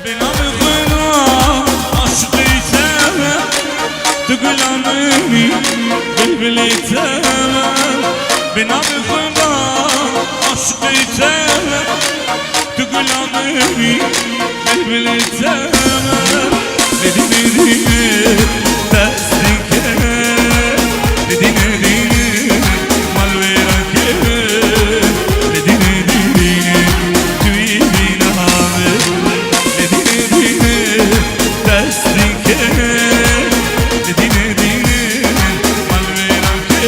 بنام خدا عاشقی تمام تو گلانمی بلبلی تمام بنام خدا عاشقی تمام تو گلانمی بلبلی تمام ندینه دینه دستی که ندینه دینه مالویرا که ندینه دینه توی بینامه ندینه دینه دستی که ندینه دینه مالویرا که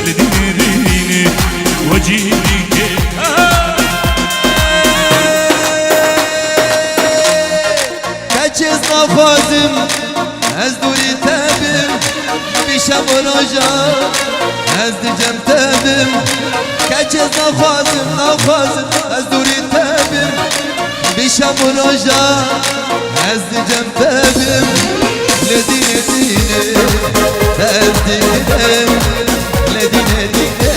ندینه دینه وجیبی که چیز نخوازم از دوری تبم بیشم و راجا از دیجم تبم که چیز نخوازم از دوری تبم بیشم و راجا از دیجم تبم لدینه دینه تزدیدم لدینه دینه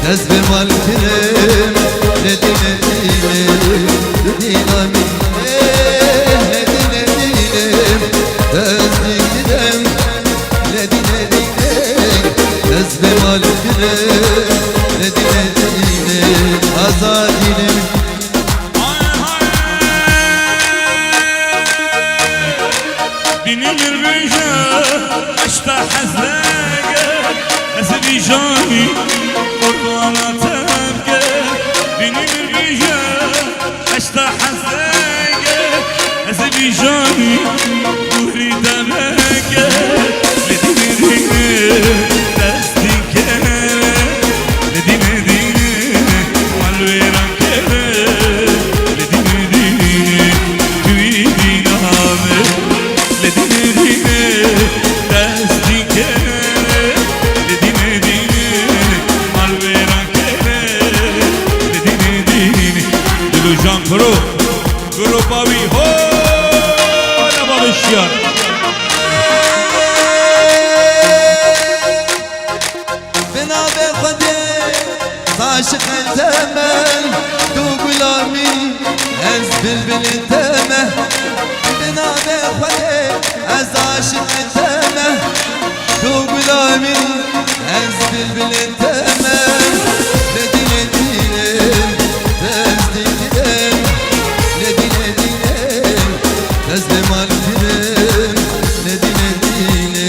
تزب مال کرم لدینه دینه دینه من تزدیدم لدینه دینه تزب مال کرم لدینه دینه آزادینم دینی مرویجه اشتا حزنگه از بیجانی قربانا تبگه دینی مرویجه اشتا حزنگه از بیجانی بوری دمگه لدینه دینه دستی که لدینه دینه مالویران که لدینه دینه توی دینامه لدینه دینه دستی که لدینه دینه مالویران که لدینه دینه دلو جان برو بابی هو نبابشیار بنا به خوده عاشق تمن تو غلامی از بلبل تمن بنا به خوده از عاشق تمن تو غلامی از بلبل تمن لدینه دینه تزدیدم لدینه دینه تزد مال کرم لدینه دینه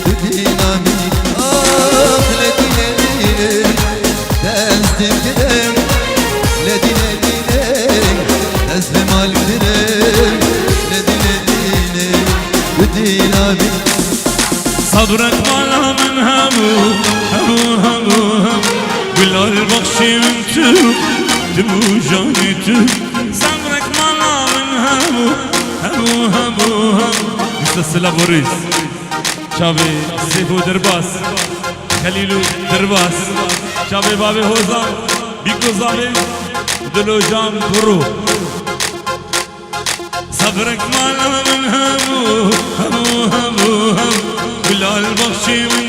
تو دینامی آه لدینه دینه تزدیدم لدینه دینه تزد مال کرم لدینه دینه تو دینامی صبرك مالا من همو بلال بخشي من تبو جاني صبرك مالا من همو مستسلا بوريس شابي سيفو درباس خليلو درباس شابي بابي هوزان بيكو زابي دلو جام برو صبرك مالا من همو بلال بخشي من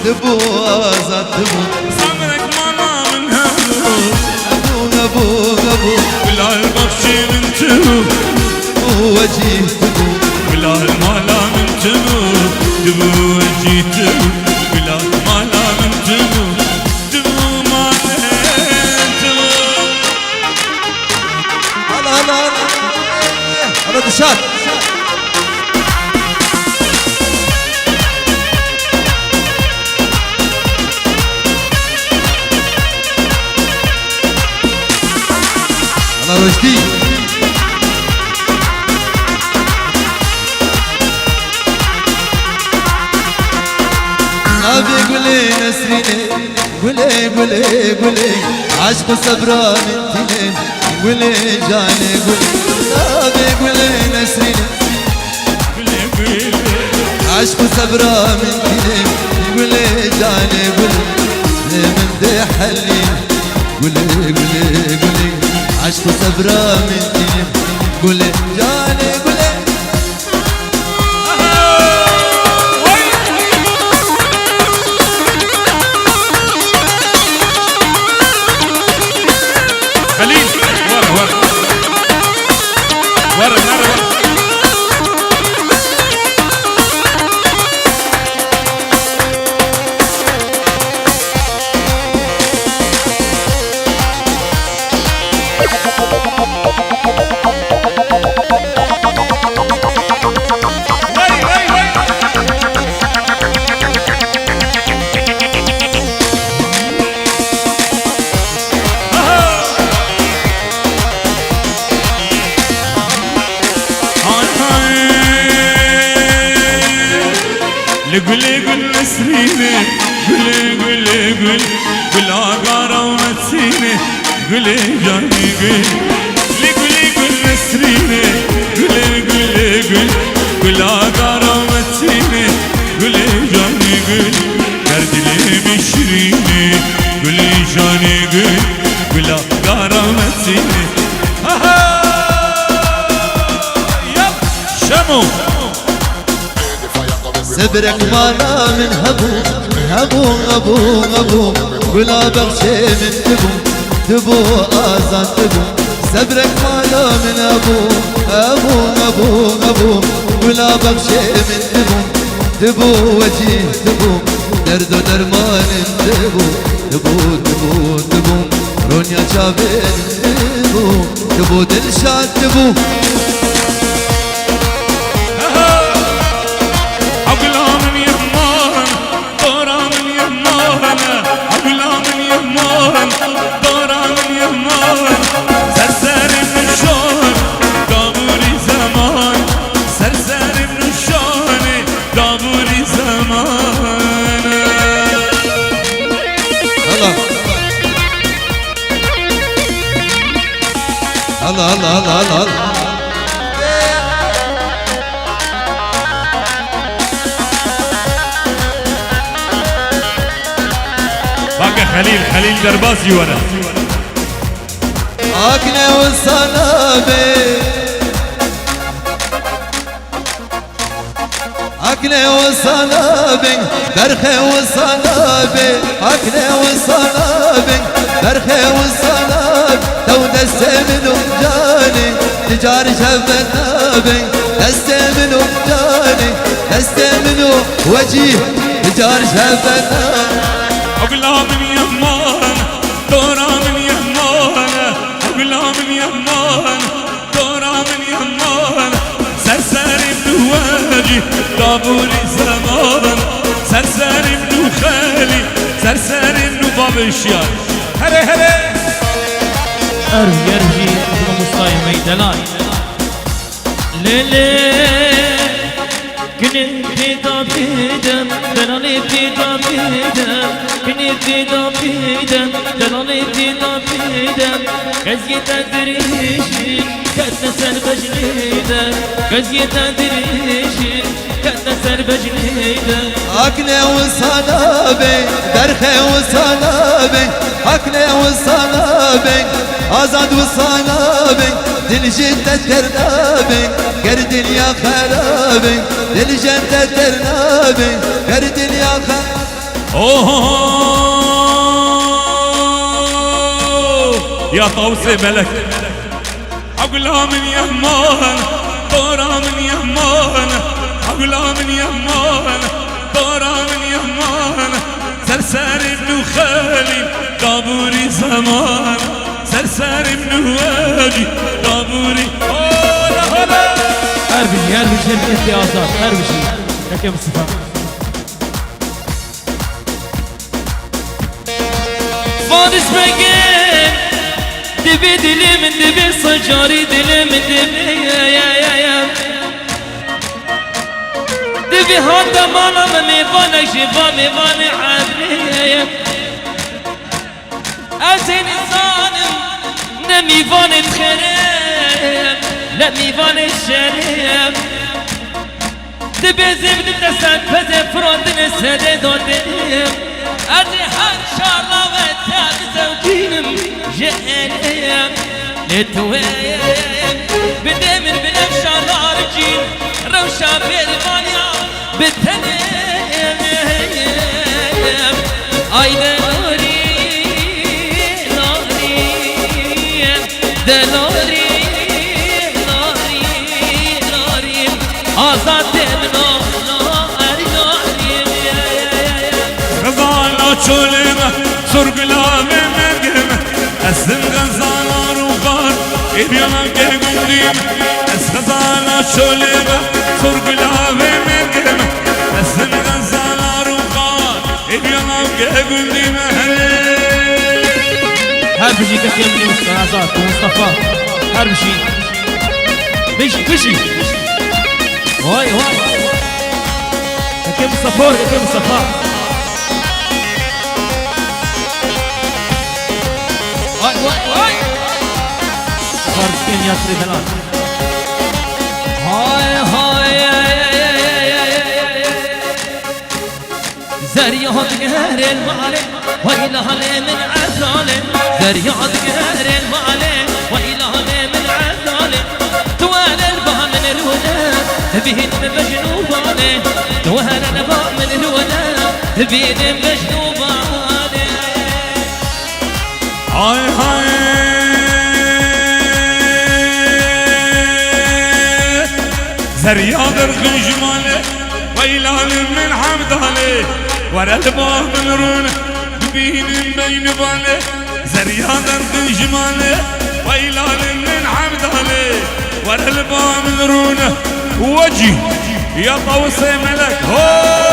تبو آزاد تبو صبرك مالا من همو أبو بلال بخشي من وجيه تبو بلال مالا من تبو وجيه تبو بلال مالا من تبو مالا تبو هلا دشات هلا رشدي أبي قولي نسريني قولي عشق صبرا من تنين قولي جاني قولي أبي قولي نسريني عشق صبرا من تنين قولي جاني قولي من دي حلي قولي عشق صبرا من تنين قولي جاني قولي خليل ورا قل قل نسريني قل قل قل قل عقارة ومتسيني قل جاني قل قل قل نسريني قل قل قل قل عقارة ومتسيني قل جاني قل درد لي مشريني قل جاني قل قل عقارة ومتسيني يب شمو صبرك مالا من هبو هبو هبو هبو ولا بغشي من تبو تبو آزان تبو صبرك مالا من هبو هبو هبو هبو ولا بغشي من تبو تبو وجيه تبو درد و درمان تبو تبو تبو تبو رونيا شابين تبو تبو دلشاد تبو الله الله الله الله الله باقي خليل درباسي وانا أكني والصنابي أكني والصنابي برخي والصنابي أكني والصنابي برخي والصنابي تو دستي من أمجاني تجار شف النابي دستي من أمجاني دستي من وجيه تجار شف النابي أقلا من يمان دورا من يمان أقلا من يمان دورا من يمان سرسري بنواجي طابوري زمان سرسري بنو خالي سرسري بنو باب الشيار هلي هلي أرجي أرجي مصاي ميدلان ليلي كني بيدا بيدم دلالي بيدا بيدم كني بيدا بيدم دلالي بيدا بيدم كزي تدريشي كتنا سربج ليدم كزي تدريشي كتنا سربج ليدم أكني والصنابي درخي والصنابي أكني والصنابي آزاد والصنابي دل جدة ترنابي قرد يا خرابي دل جدة ترنابي قرد يا خرابي يا طوسي ملك أقلا من يمان دورا من يمان أقلا من يمان دورا من يمان سرسري بنو خالي طابوري زمان سرسري بنو واجي طابوري هلا هلا أربشي أربشي الامتيازات أربشي لك يا مصطفى فارس بقين دبي دلي من دبي صجاري دلي من دبي يا دبي هذا مالا من ميفانا شفا ميفانا حبي أزين الظالم نميفان الخريم لميفان الشريم دبي زبد النسان فزي فرود نسدي دوديم أرضي حال شاء الله وتاب زوجينم جهنم لتويم بدمر بنفشار رجين روشا بالمانيا بالتنم أيضا نوري نوري دلوري نوري çölüme Sorgulave mergeme Esim gazala rugar İbyana gegundim Es gazala çölüme Sorgulave mergeme Esim gazala rugar İbyana gegundim هر بشي كثير من المستعزات ومصطفى هر بشي بشي واي كم صفور كم صفار واي صفار مسكين ياسري دلال هاي زريعة قهر المعالي وإله لي من عزالي زريعة قهر المعالي وإله لي من عزالي توال البها من الهدى بهن مجنوباني توال البها من الهدى بهن مجنوباني هاي زريعة درخن جمالي وإله من حمد عليه ورا الباه من رونه بين بين بالي زريان درد جماله ويلال من عبد عليه ورا الباه من رونه وجي يا طوس ملك هو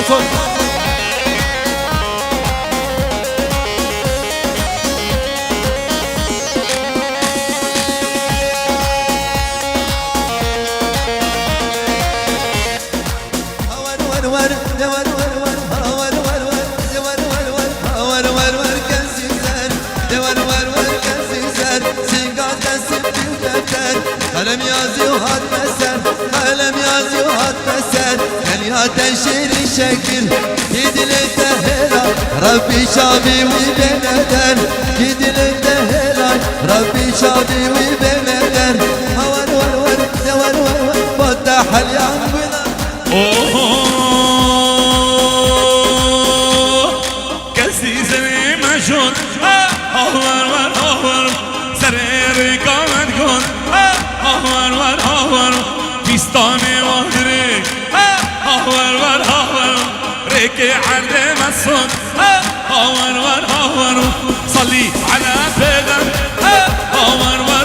صوت قلم يازي وهات مسر قلم يازي وهات مسر يا تنشير الشكل يدل الدهلا ربي شابي وبندر يدل الدهلا ربي شابي وبندر هور ور ور ور ور فتح اليانبنا كسيزني مشون هور ور هور سريري كامل كون هور ور هور فيستاني وادري هور ريكي عرض مسون هور صلي على فدم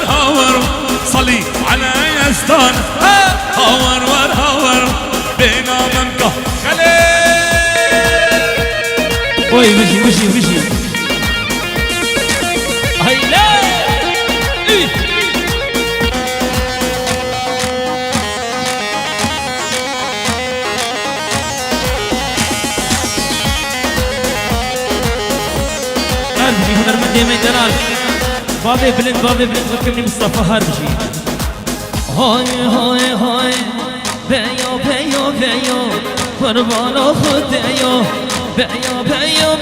هور صلي على يستان هور بينا منك خليل وي مشي هاي لا هربشي هنرمندي من جلال بابي بلند ركبني مصطفى هربشي هاي بيو قربان خديو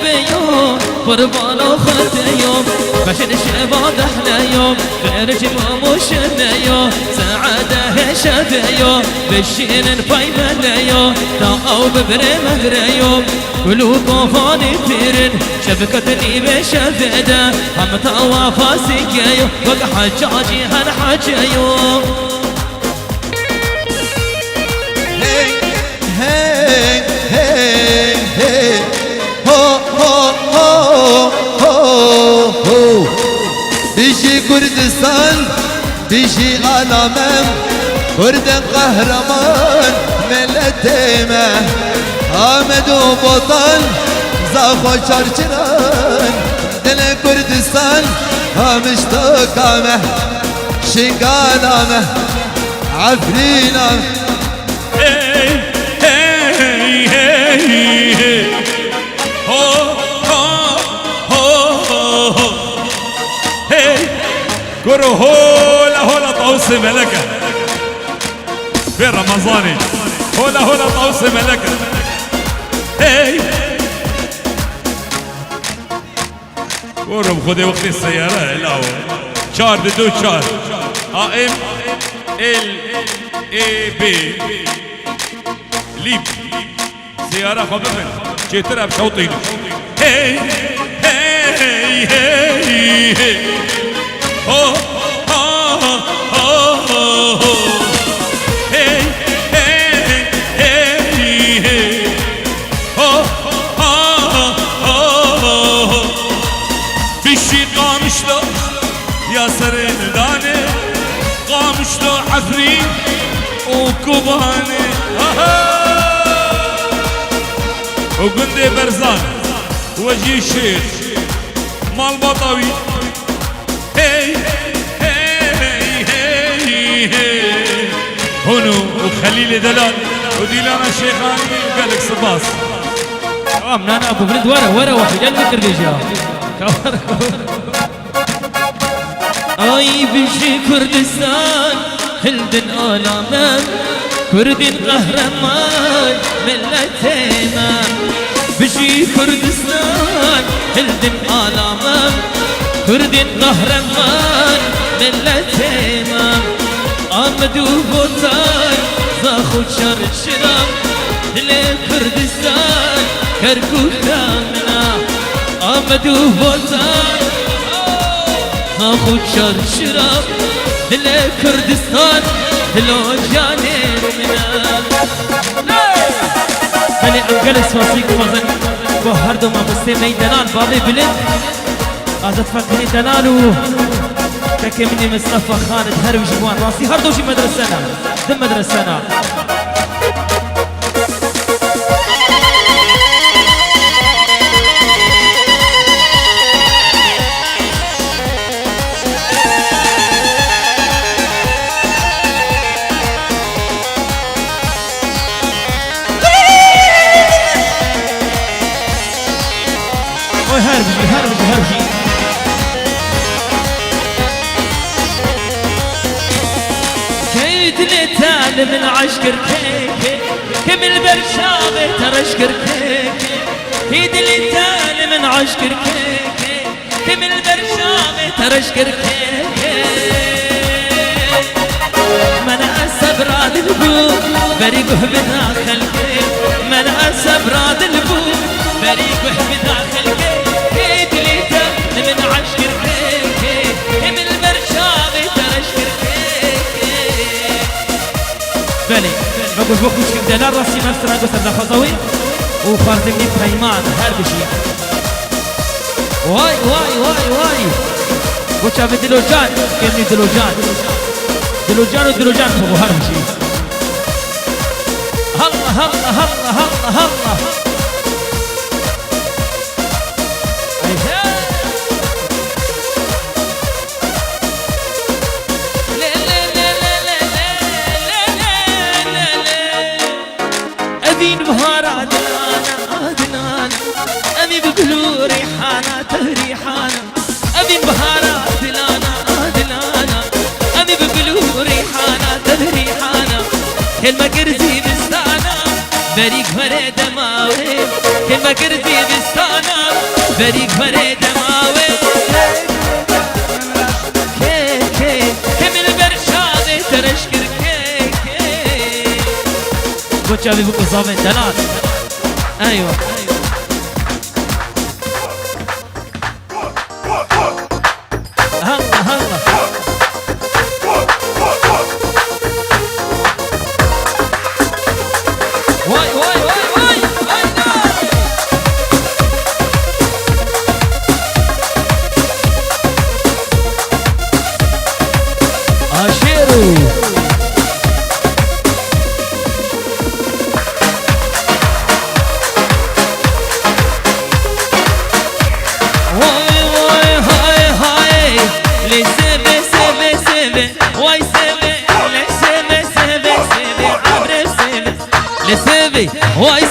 بيو قربان خديو بشر شباد احليو غير جماموش نيو سعاده شديو بالشين بايمنيو او ببري مغريو قلوبو فاني فيرن شبكتني بشدده هم توافاسي كيو وقع حجاجي هالحجيو بيجي كردستان بيجي علامم كرد قهرمان ملتيمه حامد وبطل زاخو چرچران دل كردستان همشتاقامه شنقانامه عفرينامه كرو هولا طوس ملكة في رمضاني هولا طوس ملكة هي كرو بخدي وقت السيارة لا شار بدو شار قائم اي بي ليب سيارة خبفن جيترها بشوطين هي هي هي هي هو هي هي هي هو بشي قامش له يا سرين داني قامش له عفريت وكوباني وقندي برزان وجي الشيخ مال بطوي هي هي هي هي هونو وخليل دلال وديلانا الشيخاني وقالك صباص من انا ابو بلد ورا واحد يلا كرديجا اي بشي كردستان هلدن آلامم كردين قهرمان ملتنا بشي كردستان هلدن آلامم كردين قهرمان ملتنا آمدو بوتان زاخو شر شرام دل كردستان كركوتا منا آمدو بوتان زاخو شر شرام دل كردستان دلو جاني منا خلي انقلس وصيك وزن بو هردو ما مستمعي دلال بابي بلد ازت فكري دلالو تكي مني مصطفى خالد هروي جوان راسي هردو شي مدرسنا دم مدرسنا هربي كيد لتال من عشقر كيكي كم البرشاوي ترشقر كيكي كيد لتال من عشقر كيكي كم البرشاوي ترشقر كيكي من أسب راد البو بريقه بداخل كيك من أسب راد البو بريقه بداخل كيك من عشقر كيكي هم البرشاوي ترشقر كيكي بلي بقول بوكوش كم دلال راسي مستر عندو سبدا خطوي وخارزمني بهيمان هر بشي واي واي واي واي وچا بدلوجان كمني دلوجان ودلوجان فوقو هر بشي هلا هلا هلا هلا هلا أبين بهارة دلانا أمي بقلو ريحانة تهريحانة أبين بهارة دلانا أمي بقلو ريحانة تهريحانة كلمة كرزي بستانا بريق فري دماوي كلمة كرزي بستانا بريق فري دماوي كيكي كم البرشاوي ترشكر وچا بي بوكو صافين دلال ايوه هلا هلا واي واي واي واي اشيرو واي